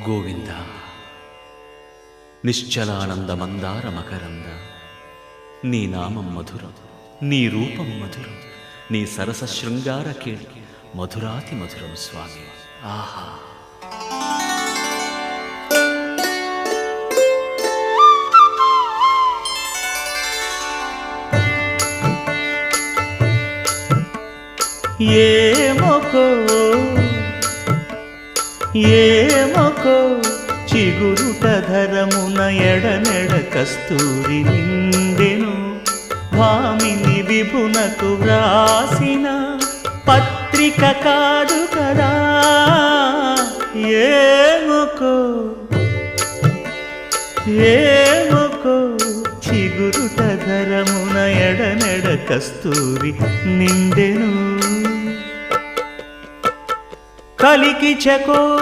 గోవింద నిశ్చలానంద మందార మకరంద నీ నామం మధురం, నీ రూపం మధురం, నీ సరస శృంగార కేళి మధురాతి మధురం స్వామి. ఆహా! ఏమొకో చిగురుట ధరమున ఎడనెడ కస్తూరి నిండెను. భామిని విభునకు వ్రాసిన పత్రిక కాదు కదా. ఏమొకో చిగురుట ధరమున ఎడనెడ కస్తూరి నిండెను. కలికి చకోర